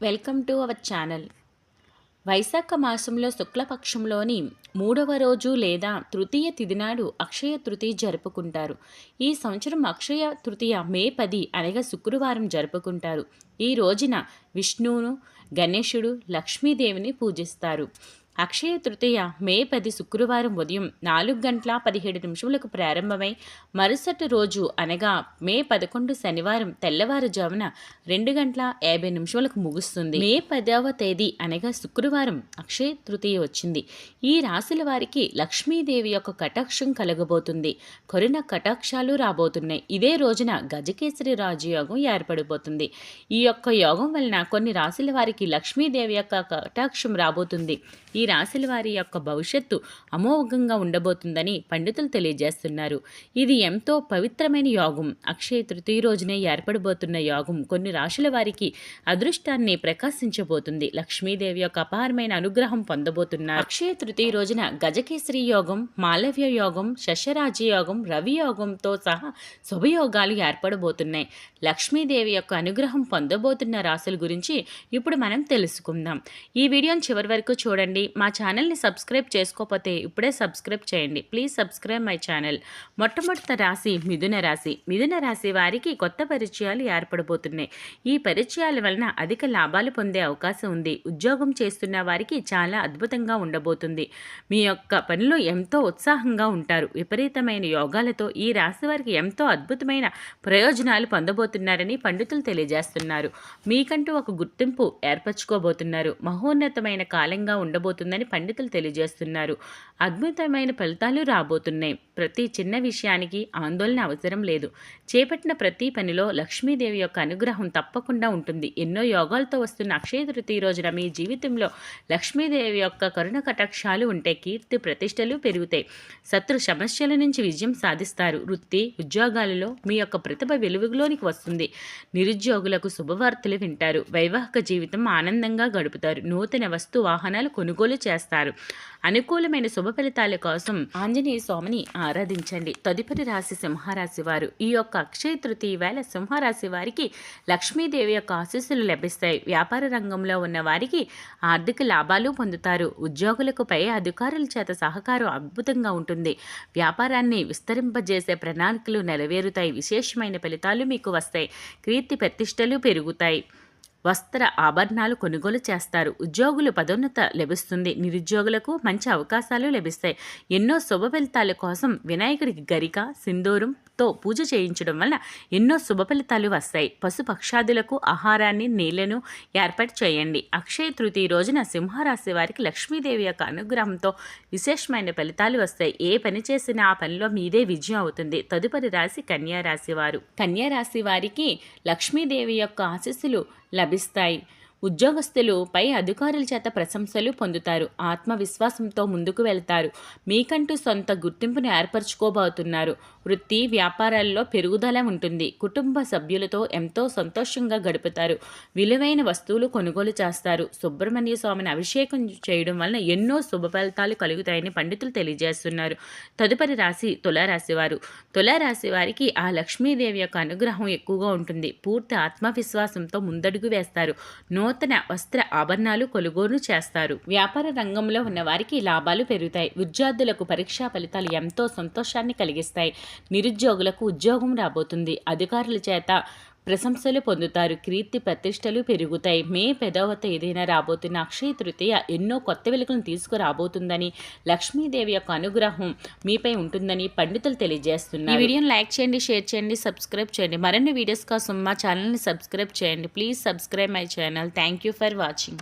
Welcome to our channel. వైశాఖ మాసంలో శుక్లపక్షంలోని 3వ రోజు లేదా తృతీయ తిథి నాడు అక్షయ తృతీయ జరుపుకుంటారు. ఈ సంవత్సరం అక్షయ తృతీయ మే 10 అనగా శుక్రవారం జరుపుకుంటారు. ఈ రోజున విష్ణువును, గణేశుడు, లక్ష్మీదేవిని పూజిస్తారు. అక్షయ తృతీయ మే 10 శుక్రవారం ఉదయం 4:17 ప్రారంభమై మరుసటి రోజు అనగా మే 11 శనివారం తెల్లవారుజామున 2:50 ముగుస్తుంది. మే 10వ తేదీ అనగా శుక్రవారం అక్షయ తృతీయ వచ్చింది. ఈ రాశుల వారికి లక్ష్మీదేవి యొక్క కటాక్షం కలగబోతుంది. కరుణ కటాక్షాలు రాబోతున్నాయి. ఇదే రోజున గజకేసరి రాజయోగం ఏర్పడిపోతుంది. ఈ యొక్క యోగం వలన కొన్ని రాశుల వారికి లక్ష్మీదేవి యొక్క కటాక్షం రాబోతుంది. ఈ రాశుల వారి యొక్క భవిష్యత్తు అమోఘంగా ఉండబోతుందని పండితులు తెలియజేస్తున్నారు. ఇది ఎంతో పవిత్రమైన యోగం. అక్షయ తృతీయ రోజునే ఏర్పడబోతున్న యోగం కొన్ని రాశుల వారికి అదృష్టాన్ని ప్రకాశించబోతుంది. లక్ష్మీదేవి యొక్క అపారమైన అనుగ్రహం పొందబోతున్నారు. అక్షయ తృతీయ రోజున గజకేసరి యోగం, మాలవ్య యోగం, శశరాజ యోగం, రవి యోగంతో సహా శుభయోగాలు ఏర్పడబోతున్నాయి. లక్ష్మీదేవి యొక్క అనుగ్రహం పొందబోతున్న రాశుల గురించి ఇప్పుడు మనం తెలుసుకుందాం. ఈ వీడియోని చివరి వరకు చూడండి. మా ఛానల్ని సబ్స్క్రైబ్ చేసుకోకపోతే ఇప్పుడే సబ్స్క్రైబ్ చేయండి. Please subscribe my channel. మొట్టమొదటి రాశి మిథున రాశి. మిథున రాశి వారికి కొత్త పరిచయాలు ఏర్పడబోతున్నాయి. ఈ పరిచయాల వలన అధిక లాభాలు పొందే అవకాశం ఉంది. ఉద్యోగం చేస్తున్న వారికి చాలా అద్భుతంగా ఉండబోతుంది. మీ యొక్క పనిలో ఎంతో ఉత్సాహంగా ఉంటారు. విపరీతమైన యోగాలతో ఈ రాశి వారికి ఎంతో అద్భుతమైన ప్రయోజనాలు పొందబోతున్నారని పండితులు తెలియజేస్తున్నారు. మీకంటూ ఒక గుర్తింపు ఏర్పరచుకోబోతున్నారు. మహోన్నతమైన కాలంగా ఉండబోతుందని పండితులు తెలియజేస్తున్నారు. అద్భుతమైన ఫలితాలు రాబోతున్నాయి. ప్రతి చిన్న విషయానికి ఆందోళన అవసరం లేదు. చేపట్టిన ప్రతి పనిలో లక్ష్మీదేవి యొక్క అనుగ్రహం తప్పకుండా ఉంటుంది. ఎన్నో యోగాలతో వస్తున్న అక్షయ తృతీయ రోజున మీ జీవితంలో లక్ష్మీదేవి యొక్క కరుణ కటాక్షాలు ఉంటే కీర్తి ప్రతిష్టలు పెరుగుతాయి. శత్రు సమస్యల నుంచి విజయం సాధిస్తారు. వృత్తి ఉద్యోగాలలో మీ యొక్క ప్రతిభ వెలుగులోనికి వస్తుంది. నిరుద్యోగులకు శుభవార్తలు వింటారు. వైవాహిక జీవితం ఆనందంగా గడుపుతారు. నూతన వస్తు వాహనాలు కొనుగోలు చేస్తారు. అనుకూలమైన శుభ ఫలితాల కోసం ఆంజనేయ స్వామిని ఆరాధించండి. తదుపరి రాశి సింహరాశి వారు. ఈ యొక్క అక్షయ తృతీయ వేళ సింహరాశి వారికి లక్ష్మీదేవి యొక్క ఆశీస్సులు లభిస్తాయి. వ్యాపార రంగంలో ఉన్న వారికి ఆర్థిక లాభాలు పొందుతారు. ఉద్యోగులకు పై అధికారుల చేత సహకారం అద్భుతంగా ఉంటుంది. వ్యాపారాన్ని విస్తరింపజేసే ప్రణాళికలు నెరవేరుతాయి. విశేషమైన ఫలితాలు మీకు వస్తాయి. కీర్తి ప్రతిష్టలు పెరుగుతాయి. వస్త్ర ఆభరణాలు కొనుగోలు చేస్తారు. ఉద్యోగులు పదోన్నత లభిస్తుంది. నిరుద్యోగులకు మంచి అవకాశాలు లభిస్తాయి. ఎన్నో శుభ ఫలితాల కోసం వినాయకుడికి గరిక, సింధూరంతో పూజ చేయించడం వల్ల ఎన్నో శుభ ఫలితాలు వస్తాయి. పశుపక్షాదులకు ఆహారాన్ని, నీళ్లను ఏర్పాటు చేయండి. అక్షయ తృతీయ రోజున సింహరాశి వారికి లక్ష్మీదేవి యొక్క అనుగ్రహంతో విశేషమైన ఫలితాలు వస్తాయి. ఏ పని చేసినా ఆ పనిలో మీదే విజయం అవుతుంది. తదుపరి రాశి కన్యారాశి వారు. కన్యారాశి వారికి లక్ష్మీదేవి యొక్క ఆశీస్సులు లభిస్తాయి. ఉద్యోగస్తులు పై అధికారుల చేత ప్రశంసలు పొందుతారు. ఆత్మవిశ్వాసంతో ముందుకు వెళ్తారు. మీకంటూ సొంత గుర్తింపును ఏర్పరచుకోబోతున్నారు. వృత్తి వ్యాపారాల్లో పెరుగుదల ఉంటుంది. కుటుంబ సభ్యులతో ఎంతో సంతోషంగా గడుపుతారు. విలువైన వస్తువులు కొనుగోలు చేస్తారు. సుబ్రహ్మణ్య స్వామిని అభిషేకం చేయడం వలన ఎన్నో శుభ ఫలితాలు కలుగుతాయని పండితులు తెలియజేస్తున్నారు. తదుపరి రాశి తులారాశి వారు. తులారాశి వారికి ఆ లక్ష్మీదేవి యొక్క అనుగ్రహం ఎక్కువగా ఉంటుంది. పూర్తి ఆత్మవిశ్వాసంతో ముందడుగు వేస్తారు. నూతన వస్త్ర ఆభరణాలు కొనుగోలు చేస్తారు. వ్యాపార రంగంలో ఉన్న వారికి లాభాలు పెరుగుతాయి. విద్యార్థులకు పరీక్షా ఫలితాలు ఎంతో సంతోషాన్ని కలిగిస్తాయి. నిరుద్యోగులకు ఉద్యోగం రాబోతుంది. అధికారుల చేత ప్రశంసలు పొందుతారు. కీర్తి ప్రతిష్టలు పెరుగుతాయి. మే 10వ తేదీన రాబోతున్న అక్షయ తృతీయ ఎన్నో కొత్త వెలుగులను తీసుకురాబోతుందని, లక్ష్మీదేవి యొక్క అనుగ్రహం మీపై ఉంటుందని పండితులు తెలియజేస్తున్నారు. ఈ వీడియోని లైక్ చేయండి, షేర్ చేయండి, సబ్స్క్రైబ్ చేయండి. మరిన్ని వీడియోస్ కోసం మా ఛానల్ని సబ్స్క్రైబ్ చేయండి. Please subscribe my channel. Thank you for watching.